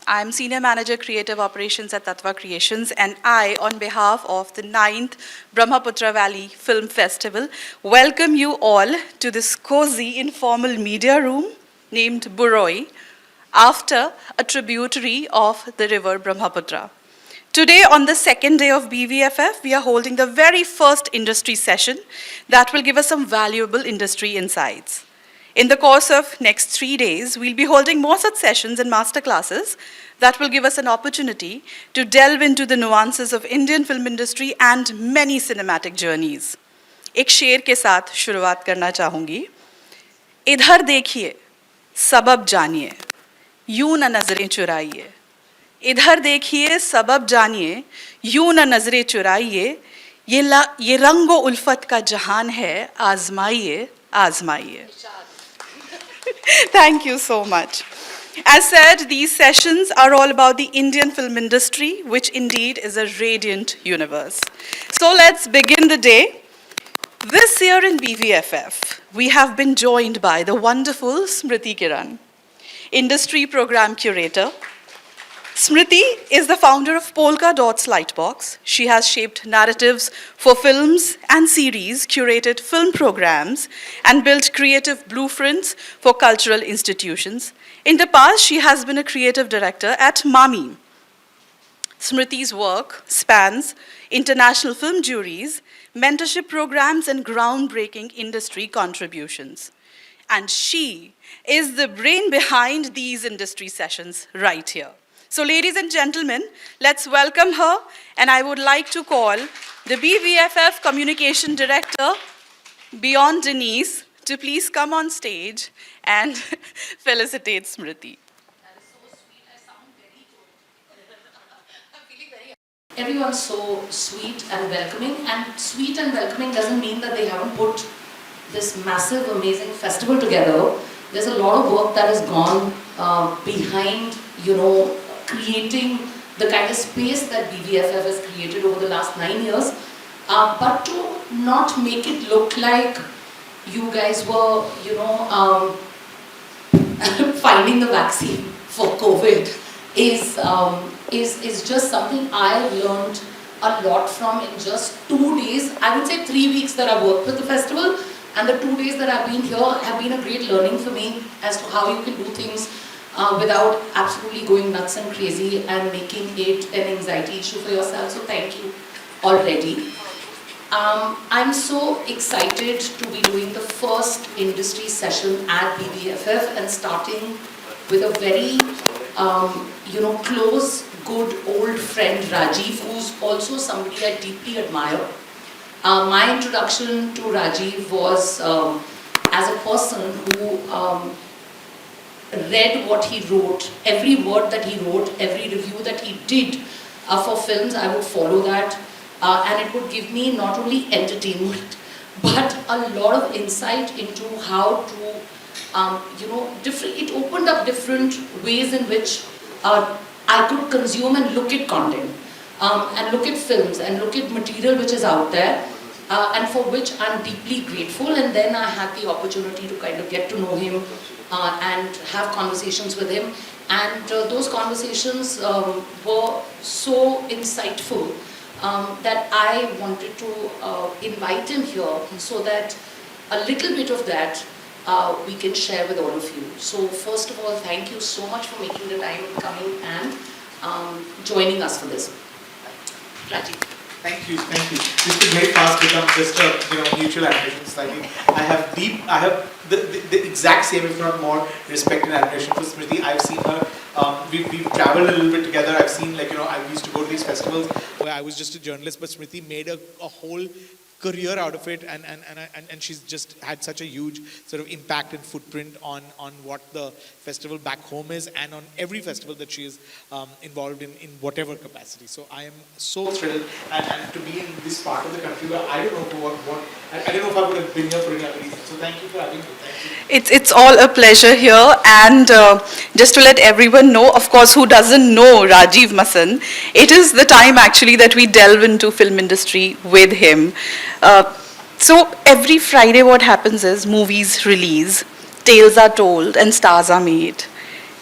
I'm Senior Manager Creative Operations at Tattva Creations, and I, on behalf of the 9th Brahmaputra Valley Film Festival, welcome you all to this cozy informal media room named Buroi, after a tributary of the river Brahmaputra. Today, on the second day of BVFF, we are holding the very first industry session that will give us some valuable industry insights. In the course of next 3 days, we'll be holding more such sessions and masterclasses that will give us an opportunity to delve into the nuances of Indian film industry and many cinematic journeys. एक शेर के साथ शुरुआत करना चाहूँगी. इधर देखिए, सबब जानिए, यूं न नजरें चुराइए. इधर देखिए, सबब जानिए, यूं न नजरें चुराइए. ये रंगो उल्फत का जहान है, आजमाइए, आजमाइए. Thank you so much. As said, these sessions are all about the Indian film industry, which indeed is a radiant universe. So let's begin the day. This year in BVFF, we have been joined by the wonderful Smriti Kiran, Industry Program Curator. Smriti is the founder of Polka Dots Lightbox. She has shaped narratives for films and series, curated film programs, and built creative blueprints for cultural institutions. In the past, she has been a creative director at MAMI. Smriti's work spans international film juries, mentorship programs, and groundbreaking industry contributions. And she is the brain behind these industry sessions right here. So ladies and gentlemen, let's welcome her, and I would like to call the BVFF Communication Director, Beyond Denise, to please come on stage and felicitate Smriti. That is so sweet. I sound very good. I'm feeling very... Everyone's so sweet and welcoming, and sweet and welcoming doesn't mean that they haven't put this massive, amazing festival together. There's a lot of work that has gone behind, creating the kind of space that BVFF has created over the last 9 years, but to not make it look like you guys were, finding the vaccine for COVID is just something I learned a lot from in just 2 days. I would say 3 weeks that I've worked with the festival, and the 2 days that I've been here have been a great learning for me as to how you can do things without absolutely going nuts and crazy and making it an anxiety issue for yourself. So thank you already. I'm so excited to be doing the first industry session at BVFF and starting with a very, close, good old friend Rajiv, who's also somebody I deeply admire. My introduction to Rajiv was as a person who read what he wrote, every word that he wrote, every review that he did for films, I would follow that. And it would give me not only entertainment, but a lot of insight into how to, it opened up different ways in which I could consume and look at content, and look at films, and look at material which is out there, and for which I'm deeply grateful. And then I had the opportunity to kind of get to know him and have conversations with him. And those conversations were so insightful that I wanted to invite him here so that a little bit of that we can share with all of you. So first of all, thank you so much for making the time and coming and joining us for this. Rajiv. Thank you. This could very fast become just a mutual admiration slightly. I have the exact same, if not more, respect and admiration for Smriti. I've seen her. We've traveled a little bit together. I've seen, I used to go to these festivals where I was just a journalist, but Smriti made a whole career out of it, and she's just had such a huge sort of impact and footprint on what the festival back home is, and on every festival that she is involved in whatever capacity. So I am so thrilled and to be in this part of the country where I don't know I don't know if I would have been here for another reason. So thank you for having me. Thank you. It's all a pleasure here, and just to let everyone know, of course, who doesn't know Rajiv Masan, it is the time actually that we delve into film industry with him. So every Friday, what happens is movies release, tales are told, and stars are made.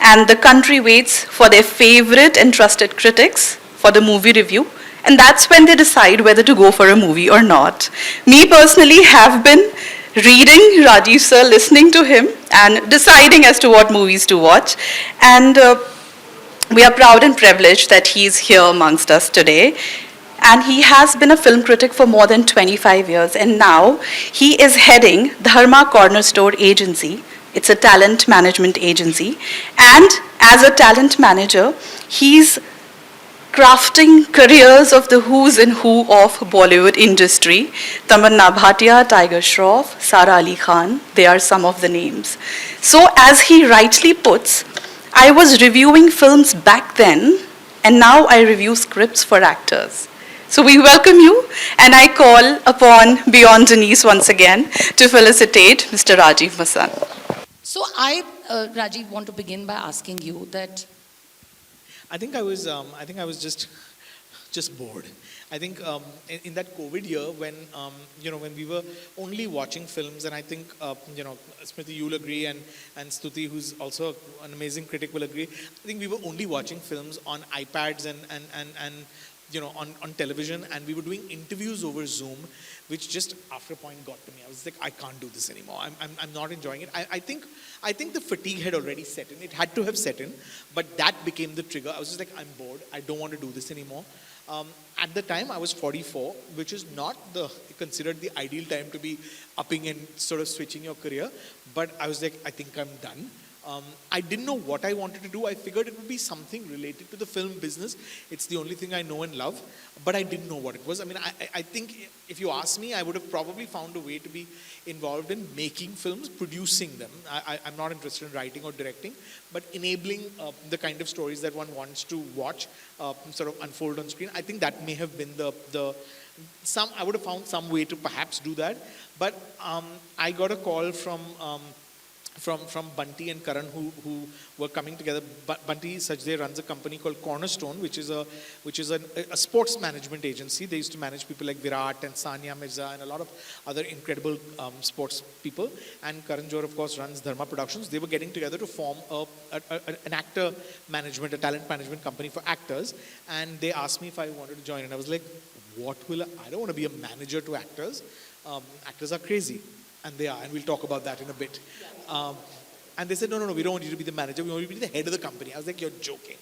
And the country waits for their favorite and trusted critics for the movie review. And that's when they decide whether to go for a movie or not. Me personally have been reading Rajiv sir, listening to him, and deciding as to what movies to watch. And we are proud and privileged that he is here amongst us today. And he has been a film critic for more than 25 years. And now he is heading Dharma Corner Store Agency. It's a talent management agency. And as a talent manager, he's crafting careers of the who's and who of Bollywood industry. Tamanna Bhatia, Tiger Shroff, Sara Ali Khan, they are some of the names. So as he rightly puts, I was reviewing films back then, and now I review scripts for actors. So we welcome you, and I call upon Beyond Denise once again to felicitate Mr. Rajiv Masand. So Rajiv, want to begin by asking you that I think I was just bored. I think in that COVID year when when we were only watching films, and I think Smriti, you'll agree, and Stuti, who's also an amazing critic, will agree. I think we were only watching films on iPads and on television, and we were doing interviews over Zoom, which just after a point got to me. I was like, I can't do this anymore. I'm not enjoying it. I think the fatigue had already set in. It had to have set in, but that became the trigger. I was just like, I'm bored. I don't want to do this anymore. At the time, I was 44, which is not considered the ideal time to be upping and sort of switching your career. But I was like, I think I'm done. I didn't know what I wanted to do. I figured it would be something related to the film business. It's the only thing I know and love, but I didn't know what it was. I mean, I think if you ask me, I would have probably found a way to be involved in making films, producing them. I'm not interested in writing or directing, but enabling the kind of stories that one wants to watch sort of unfold on screen. I think that may have been I would have found some way to perhaps do that. But I got a call from Bunty and Karan who were coming together. Bunty Sajde runs a company called Cornerstone, which is a sports management agency. They used to manage people like Virat and Sania Mirza and a lot of other incredible sports people. And Karan Johar, of course, runs Dharma Productions. They were getting together to form an actor management, a talent management company for actors. And they asked me if I wanted to join. And I was like, I don't want to be a manager to actors. Actors are crazy. And they are, and we'll talk about that in a bit. And they said, no, we don't want you to be the manager, we want you to be the head of the company. I was like, you're joking.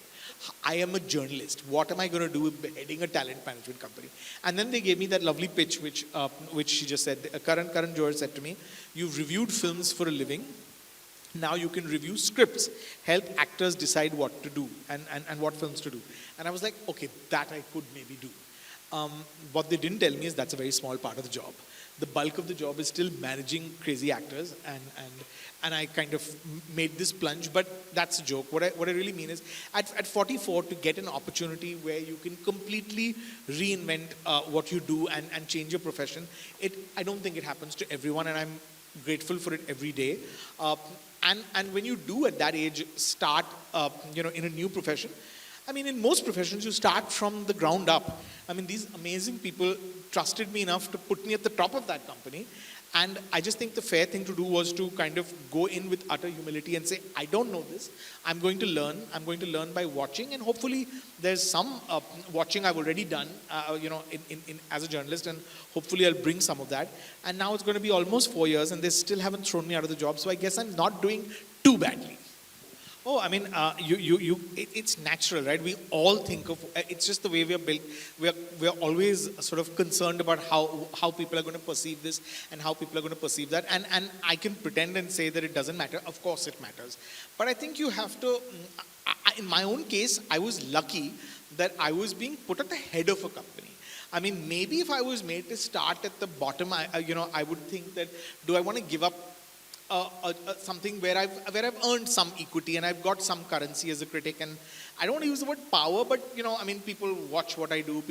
I am a journalist. What am I going to do with heading a talent management company? And then they gave me that lovely pitch, which she just said. Karan Johar said to me, you've reviewed films for a living. Now you can review scripts, help actors decide what to do and what films to do. And I was like, okay, that I could maybe do. What they didn't tell me is that's a very small part of the job. The bulk of the job is still managing crazy actors, and I kind of made this plunge, but that's a joke. What I really mean is, at 44, to get an opportunity where you can completely reinvent what you do and change your profession, I don't think it happens to everyone, and I'm grateful for it every day. And when you do at that age start, in a new profession, I mean, in most professions, you start from the ground up. I mean, these amazing people trusted me enough to put me at the top of that company. And I just think the fair thing to do was to kind of go in with utter humility and say, I don't know this. I'm going to learn. I'm going to learn by watching. And hopefully there's some watching I've already done, as a journalist. And hopefully I'll bring some of that. And now it's going to be almost 4 years and they still haven't thrown me out of the job. So I guess I'm not doing too badly. Oh, I mean, it's natural, right? We all think of, it's just the way we are built. We're always sort of concerned about how people are going to perceive this and how people are going to perceive that. And I can pretend and say that it doesn't matter. Of course it matters. But I think you have to, in my own case, I was lucky that I was being put at the head of a company. I mean, maybe if I was made to start at the bottom, I would think that, do I want to give up something where I've earned some equity and I've got some currency as a critic, and I don't want to use the word power, but people watch what I do.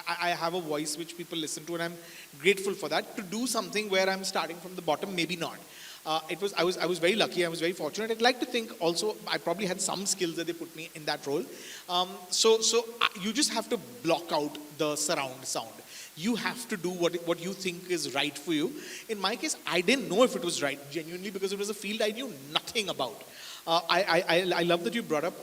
I have a voice which people listen to, and I'm grateful for that. To do something where I'm starting from the bottom, maybe not. I was very lucky. I was very fortunate. I'd like to think also I probably had some skills that they put me in that role. So you just have to block out the surround sound. you have to do what you think is right for you. In my case, I didn't know if it was right, genuinely, because it was a field I knew nothing about. I love that you brought up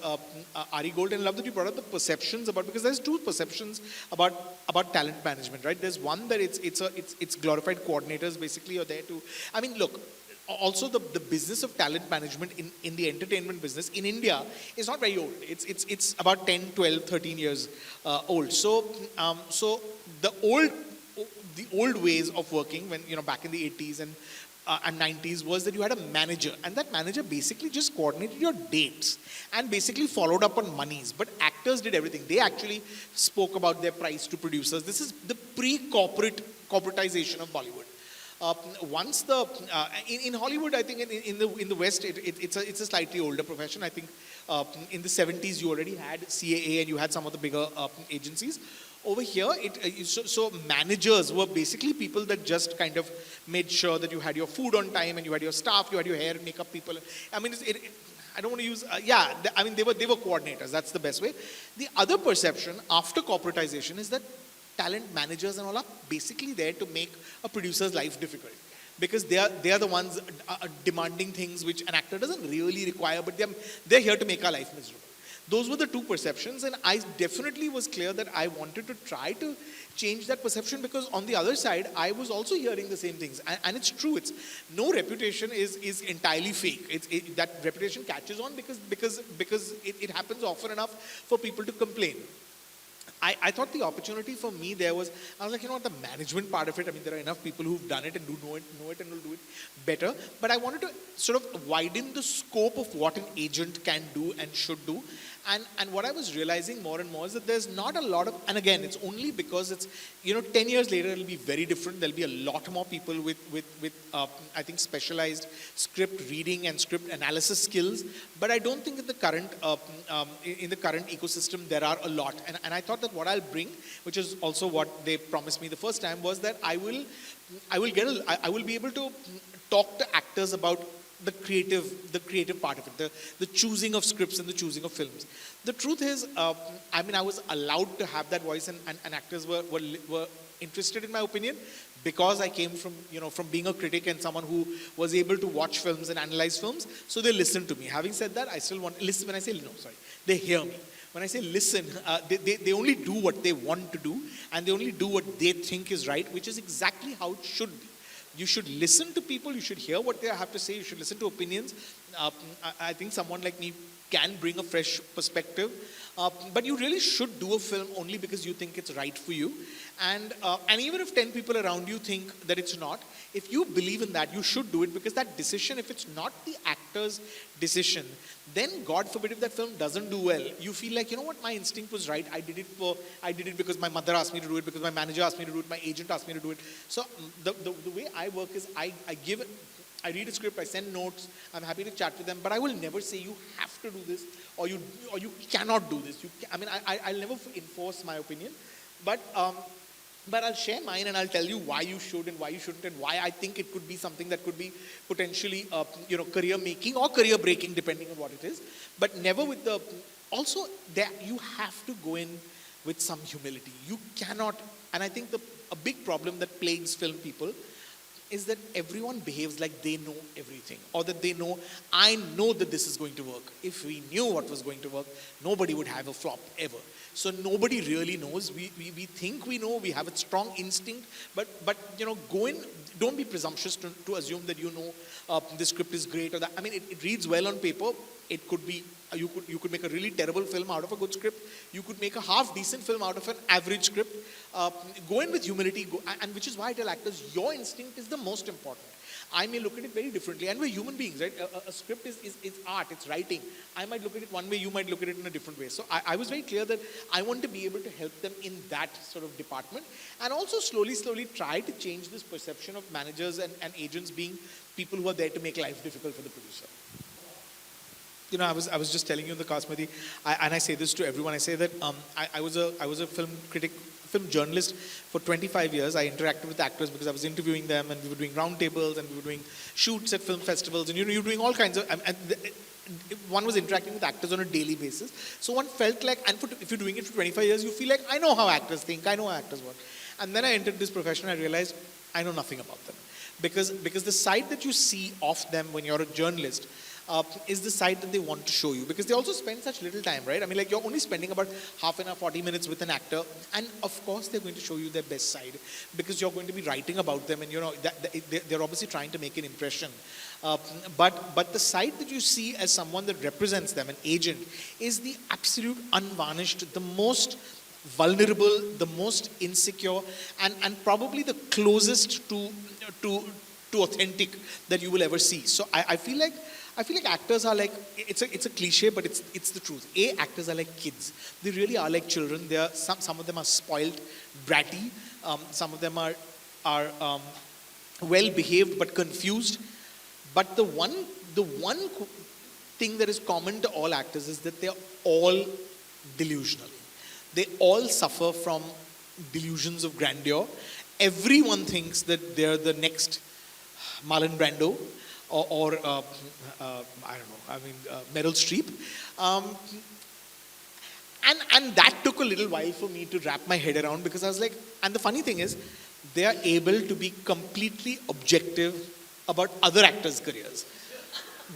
Ari Gold, and I love that you brought up the perceptions about, because there's two perceptions about talent management, right? There's one that it's glorified coordinators basically are there to, I mean, look, also the business of talent management in the entertainment business in India is not very old. It's about 10, 12, 13 years old. So the old ways of working, when, you know, back in the 80s and 90s, was that you had a manager, and that manager basically just coordinated your dates and basically followed up on monies. But actors did everything. They actually spoke about their price to producers. This is the corporatization of Bollywood. Once the in Hollywood, I think in the West, it's a slightly older profession. I think in the 70s you already had CAA and you had some of the bigger agencies. Over here, so managers were basically people that just kind of made sure that you had your food on time and you had your staff, you had your hair and makeup people. I mean, I don't want to use, I mean, they were coordinators. That's the best way. The other perception after corporatization is that talent managers and all are basically there to make a producer's life difficult, because they are the ones demanding things which an actor doesn't really require, but they're here to make our life miserable. Those were the two perceptions, and I definitely was clear that I wanted to try to change that perception, because on the other side, I was also hearing the same things. And it's true, it's no reputation is entirely fake. That reputation catches on because it happens often enough for people to complain. I thought the opportunity for me there was, I was like, you know what, the management part of it, I mean, there are enough people who've done it and do know it and will do it better. But I wanted to sort of widen the scope of what an agent can do and should do. And what I was realizing more and more is that there's not a lot of, and again, it's only because it's, you know, 10 years later, it'll be very different. There'll be a lot more people with I think, specialized script reading and script analysis skills. But I don't think in the current ecosystem, there are a lot. And I thought that what I'll bring, which is also what they promised me the first time, was that I will be able to talk to actors about the creative part of it, the choosing of scripts and the choosing of films. The truth is, I mean, I was allowed to have that voice, and actors were interested in my opinion, because I came from, you know, from being a critic and someone who was able to watch films and analyze films. So they listened to me. Having said that, I still want listen. When I say no, sorry, they hear me. When I say listen, they only do what they want to do, and they only do what they think is right, which is exactly how it should be. You should listen to people, you should hear what they have to say, you should listen to opinions. I think someone like me can bring a fresh perspective, but you really should do a film only because you think it's right for you. And even if 10 people around you think that it's not, if you believe in that, you should do it, because that decision, if it's not the actor's decision, then God forbid if that film doesn't do well, you feel like, you know what, my instinct was right. I did it because my mother asked me to do it, because my manager asked me to do it, my agent asked me to do it. So the way I work is I read a script, I send notes, I'm happy to chat with them, but I will never say you have to do this or you cannot do this. I'll never enforce my opinion, but I'll share mine and I'll tell you why you should and why you shouldn't, and why I think it could be something that could be potentially, career making or career breaking, depending on what it is. But never with the. Also, you have to go in with some humility. You cannot, and I think a big problem that plagues film people is that everyone behaves like they know everything, or that they know, I know that this is going to work. If we knew what was going to work, nobody would have a flop ever. So nobody really knows. We think we know, we have a strong instinct, but go in, don't be presumptuous to assume that you know the script is great, or that. I mean, it reads well on paper. It could be, you could make a really terrible film out of a good script. You could make a half decent film out of an average script. Go in with humility, and which is why I tell actors, your instinct is the most important. I may look at it very differently, and we're human beings, right? A script is art, it's writing. I might look at it one way, you might look at it in a different way. So I was very clear that I want to be able to help them in that sort of department, and also slowly try to change this perception of managers and agents being people who are there to make life difficult for the producer. You know, I was just telling you in the cast, Madhi, and I say this to everyone. I say that I was a film critic, film journalist for 25 years. I interacted with actors because I was interviewing them, and we were doing roundtables, and we were doing shoots at film festivals, and you're doing all kinds of. One was interacting with actors on a daily basis. So one felt like, if you're doing it for 25 years, you feel like, I know how actors think, I know how actors work. And then I entered this profession, I realized I know nothing about them. Because the side that you see of them when you're a journalist is the side that they want to show you. Because they also spend such little time, right? I mean, like, you're only spending about half an hour, 40 minutes with an actor. And of course, they're going to show you their best side. Because you're going to be writing about them and, they're obviously trying to make an impression. But the side that you see as someone that represents them, an agent, is the absolute unvarnished, the most vulnerable, the most insecure, and probably the closest to authentic that you will ever see. So I feel like actors are like, it's a cliche, but it's the truth. Actors are like kids. They really are like children. They are some of them are spoiled, bratty. Some of them are well behaved but confused. But the one thing that is common to all actors is that they're all delusional. They all suffer from delusions of grandeur. Everyone thinks that they're the next Marlon Brando or I don't know, Meryl Streep. And that took a little while for me to wrap my head around, because I was like, and the funny thing is, they are able to be completely objective about other actors' careers,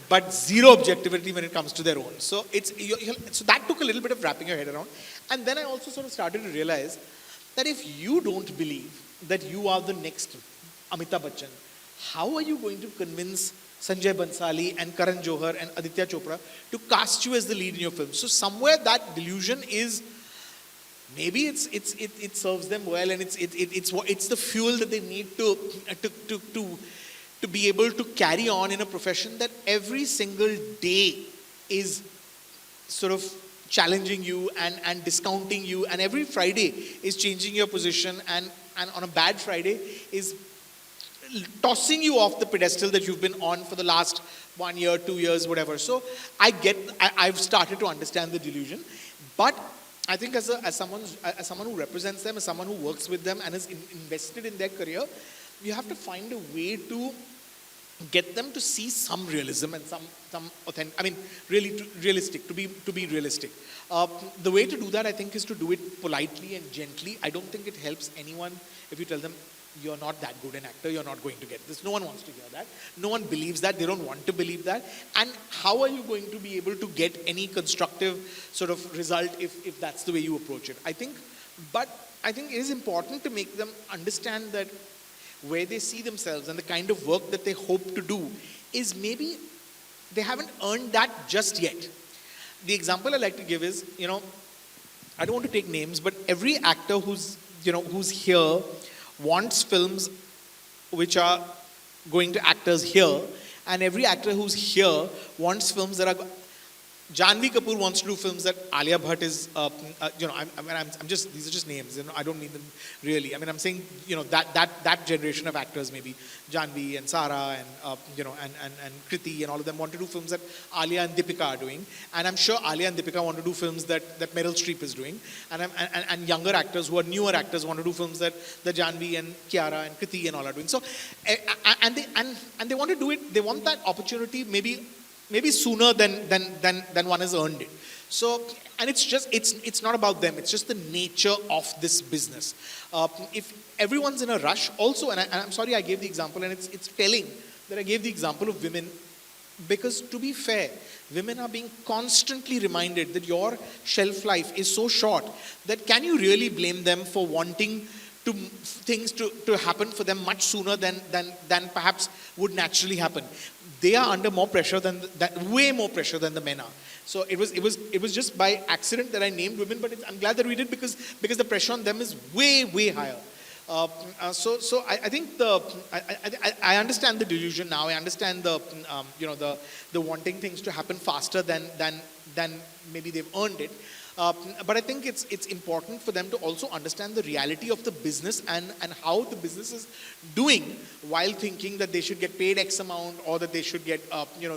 but zero objectivity when it comes to their own. So so that took a little bit of wrapping your head around. And then I also sort of started to realize that if you don't believe that you are the next Amitabh Bachchan, how are you going to convince Sanjay Bansali and Karan Johar and Aditya Chopra to cast you as the lead in your film? So somewhere that delusion is, maybe it serves them well, and it's the fuel that they need to be able to carry on in a profession that every single day is sort of challenging you and discounting you, and every Friday is changing your position, and on a bad Friday is tossing you off the pedestal that you've been on for the last 1 year, 2 years, whatever. So I've started to understand the delusion, but I think as someone who represents them, as someone who works with them and is invested in their career, you have to find a way to get them to see some realism and some authentic. I mean, really realistic. To be realistic. The way to do that, I think, is to do it politely and gently. I don't think it helps anyone if you tell them, you're not that good an actor, you're not going to get this. No one wants to hear that. No one believes that. They don't want to believe that. And how are you going to be able to get any constructive sort of result if that's the way you approach it? I think it is important to make them understand that where they see themselves and the kind of work that they hope to do is maybe they haven't earned that just yet. The example I like to give is, I don't want to take names, but every actor who's here wants films which are going to actors here, and every actor who's here wants films that are. Janhvi Kapoor wants to do films that Alia Bhatt is, I'm just, these are just names, I don't mean them really. I mean, I'm saying, that generation of actors, maybe Janhvi and Sara and Kriti and all of them want to do films that Alia and Deepika are doing. And I'm sure Alia and Deepika want to do films that Meryl Streep is doing. And younger actors who are newer actors want to do films that Janhvi and Kiara and Kriti and all are doing. So, and they want to do it, they want that opportunity maybe sooner than one has earned it. So, and it's not about them. It's just the nature of this business. If everyone's in a rush, also, and I'm sorry I gave the example, and it's telling that I gave the example of women, because to be fair, women are being constantly reminded that your shelf life is so short that can you really blame them for wanting things to happen for them much sooner than perhaps would naturally happen? They are under more pressure way more pressure than the men are. So it was just by accident that I named women, but I'm glad that we did because the pressure on them is way higher. So I think I understand the delusion now. I understand the wanting things to happen faster than maybe they've earned it. But I think it's important for them to also understand the reality of the business and how the business is doing, while thinking that they should get paid X amount, or that they should get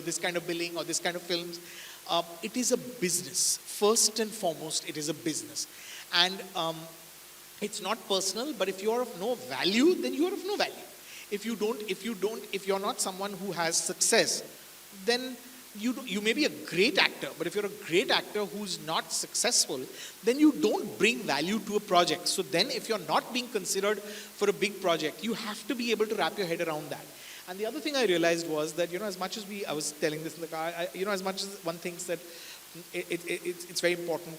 this kind of billing or this kind of films. It is a business. First and foremost, it is a business. And it's not personal, but if you're of no value, then you're of no value. If you're not someone who has success, then you may be a great actor, but if you're a great actor who's not successful, then you don't bring value to a project. So then if you're not being considered for a big project, you have to be able to wrap your head around that. And the other thing I realized was that, as much as I was telling this in the car, as much as one thinks that it's very important,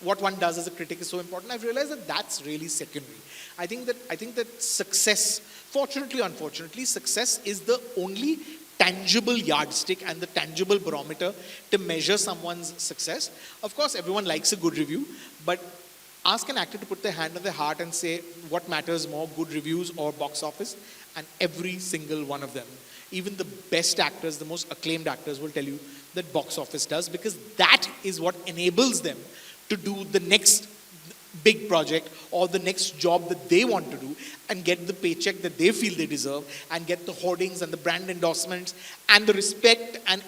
what one does as a critic is so important, I've realized that that's really secondary. I think that success, fortunately, unfortunately, success is the only tangible yardstick and the tangible barometer to measure someone's success. Of course, everyone likes a good review, but ask an actor to put their hand on their heart and say what matters more, good reviews or box office, and every single one of them, even the best actors, the most acclaimed actors, will tell you that box office does, because that is what enables them to do the next big project or the next job that they want to do and get the paycheck that they feel they deserve and get the hoardings and the brand endorsements and the respect and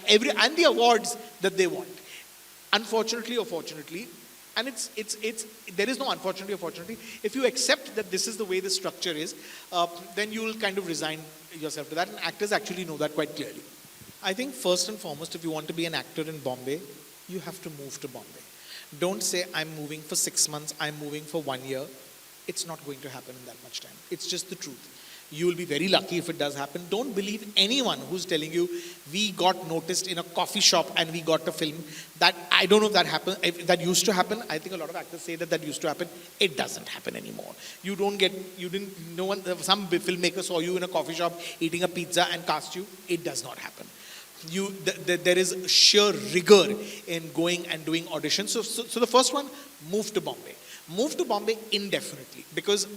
the awards that they want. Unfortunately or fortunately, and there is no unfortunately or fortunately, if you accept that this is the way the structure is, then you will kind of resign yourself to that, and actors actually know that quite clearly. I think first and foremost, if you want to be an actor in Bombay, you have to move to Bombay. Don't say, I'm moving for 6 months, I'm moving for 1 year. It's not going to happen in that much time. It's just the truth. You will be very lucky if it does happen. Don't believe anyone who's telling you, we got noticed in a coffee shop and we got a film. That, I don't know if that happened, if that used to happen. I think a lot of actors say that used to happen. It doesn't happen anymore. No one, some filmmaker saw you in a coffee shop eating a pizza and cast you. It does not happen. There is sheer rigor in going and doing auditions. So the first one, move to Bombay. Move to Bombay indefinitely, because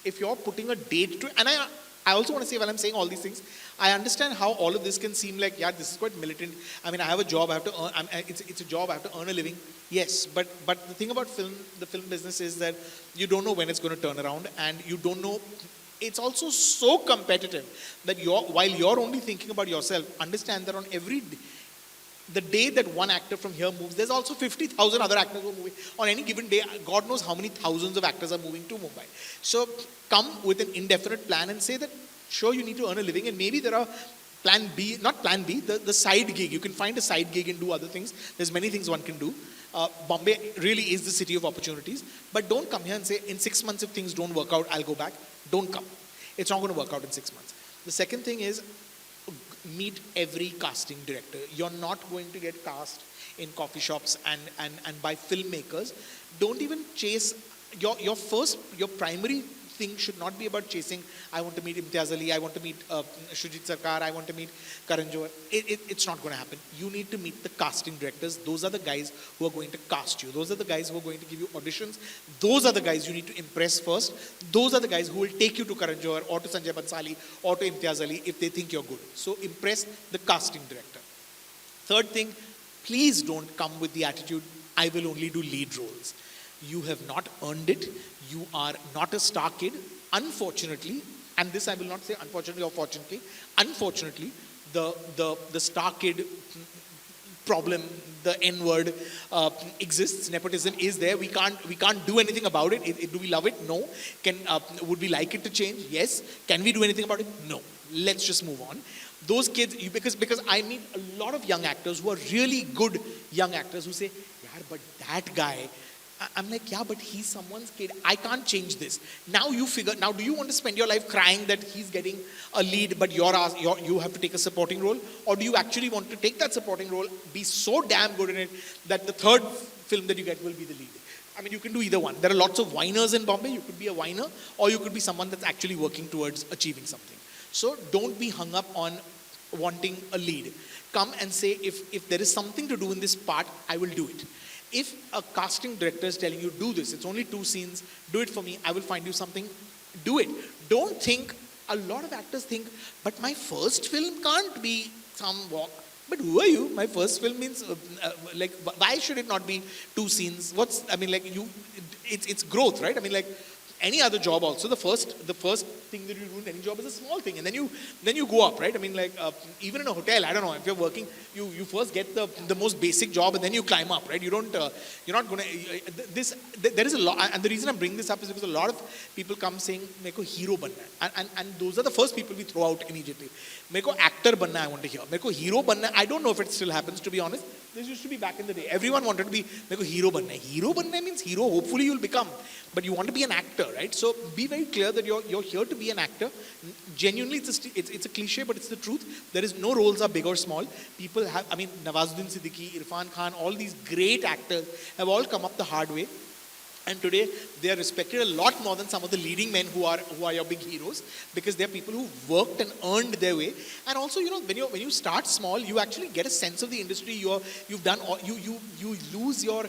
if you're putting a date to, and I also want to say, while I'm saying all these things, I understand how all of this can seem like, yeah, this is quite militant. I mean, I have a job, I have to earn, it's a job, I have to earn a living. Yes, but the thing about the film business is that you don't know when it's going to turn around, and you don't know. It's also so competitive that while you're only thinking about yourself, understand that on the day that one actor from here moves, there's also 50,000 other actors who are moving. On any given day, God knows how many thousands of actors are moving to Mumbai. So come with an indefinite plan and say that, sure, you need to earn a living, and maybe there are plan B, not plan B, the side gig. You can find a side gig and do other things. There's many things one can do. Bombay really is the city of opportunities. But don't come here and say, in 6 months, if things don't work out, I'll go back. Don't come. It's not going to work out in 6 months. The second thing is, meet every casting director. You're not going to get cast in coffee shops and by filmmakers. Don't even chase your primary thing should not be about chasing, I want to meet Imtiaz Ali, I want to meet Shujit Sarkar, I want to meet Karan Johar. It's not going to happen. You need to meet the casting directors. Those are the guys who are going to cast you. Those are the guys who are going to give you auditions. Those are the guys you need to impress first. Those are the guys who will take you to Karan Johar or to Sanjay Bansali or to Imtiaz Ali if they think you're good. So impress the casting director. Third thing, please don't come with the attitude, I will only do lead roles. You have not earned it. You are not a star kid. Unfortunately, and this I will not say unfortunately or fortunately, unfortunately, the star kid problem, the N word exists. Nepotism is there. We can't do anything about it. Do we love it? No. Would we like it to change? Yes. Can we do anything about it? No. Let's just move on. Those kids, because I meet a lot of young actors who are really good young actors who say, yaar, but that guy, I'm like, yeah, but he's someone's kid. I can't change this. Now do you want to spend your life crying that he's getting a lead, but you have to take a supporting role? Or do you actually want to take that supporting role, be so damn good in it, that the third film that you get will be the lead? I mean, you can do either one. There are lots of whiners in Bombay. You could be a whiner, or you could be someone that's actually working towards achieving something. So don't be hung up on wanting a lead. Come and say, if there is something to do in this part, I will do it. If a casting director is telling you, do this, it's only 2 scenes, do it for me, I will find you something, do it. Don't think, a lot of actors think, but my first film can't be some walk. But who are you? My first film means, like, why should it not be 2 scenes? It's growth, right? I mean, like, any other job also, the first thing that you do in any job is a small thing, and then you go up, right? I mean, like, even in a hotel, I don't know, if you're working, you first get the most basic job, and then you climb up, right? You're not gonna, there is a lot, and the reason I'm bringing this up is because a lot of people come saying, meko hero banna hai, and those are the first people we throw out immediately. मेरे को actor बनना है, I want to here. मेरे को hero बनना है. I don't know if it still happens, to be honest. This used to be back in the day. Everyone wanted to be, मेरे को हीरो बनना है. हीरो बनना है means hero hopefully you will become, but you want to be an actor, right? So be very clear that you're here to be an actor. Genuinely, it's a cliche, but it's the truth. There is no roles are big or small. People have, I mean, Nawazuddin Siddiqui, Irfan Khan, all these great actors have all come up the hard way. And today they are respected a lot more than some of the leading men who are your big heroes, because they are people who worked and earned their way. And also, you know, when you start small, you actually get a sense of the industry. You've done all, you lose your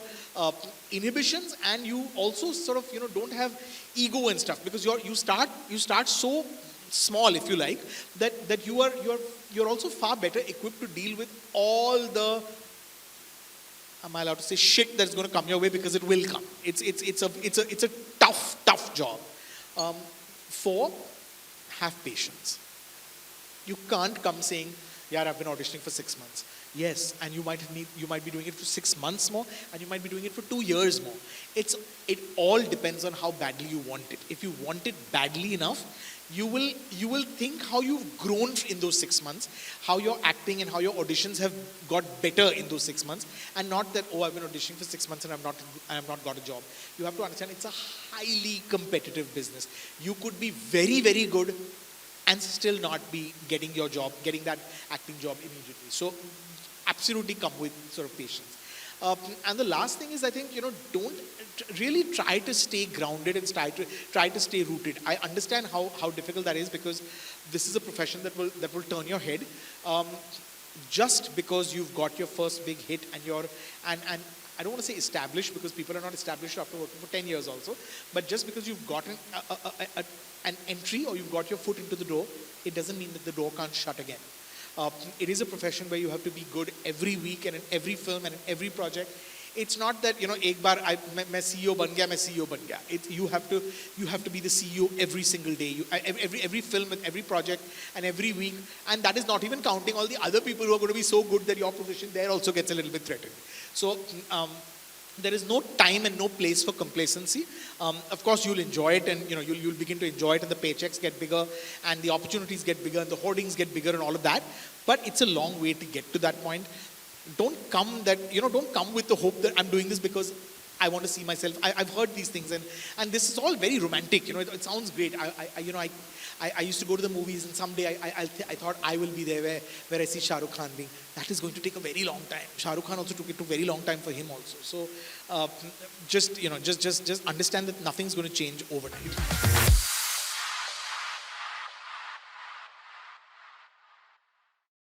inhibitions, and you also sort of, you know, don't have ego and stuff, because you start so small, if you like, that you're also far better equipped to deal with all the, am I allowed to say shit that's going to come your way, because it will come. It's a tough job. Four, have patience. You can't come saying, yeah, I've been auditioning for 6 months. Yes, and you might be doing it for 6 months more, and you might be doing it for 2 years more. It all depends on how badly you want it. If you want it badly enough, you will think how you've grown in those 6 months, how your acting and how your auditions have got better in those 6 months, and not that, oh, I've been auditioning for 6 months and I've not got a job. You have to understand it's a highly competitive business. You could be very, very good and still not be getting your job, getting that acting job immediately. So absolutely come with sort of patience. And the last thing is, I think, you know, don't really try to stay grounded and try to stay rooted. I understand how difficult that is, because this is a profession that will turn your head. Just because you've got your first big hit and and I don't want to say established, because people are not established after working for 10 years also, but just because you've gotten an entry, or you've got your foot into the door, it doesn't mean that the door can't shut again. It is a profession where you have to be good every week and in every film and in every project. It's not that, you know, एक बार मैं CEO बन गया, मैं CEO बन गया. You have to be the CEO every single day. Every film and every project and every week, and that is not even counting all the other people who are going to be so good that your position there also gets a little bit threatened. So there is no time and no place for complacency. Of course, you'll enjoy it, and, you know, you'll begin to enjoy it, and the paychecks get bigger, and the opportunities get bigger, and the hoardings get bigger, and all of that. But it's a long way to get to that point. Don't come with the hope that I'm doing this because I want to see myself. I've heard these things, and this is all very romantic. You know, it sounds great. I used to go to the movies, and someday I thought I will be there where I see Shah Rukh Khan being. That is going to take a very long time. Shah Rukh Khan also took a very long time for him also. So just understand that nothing's going to change overnight.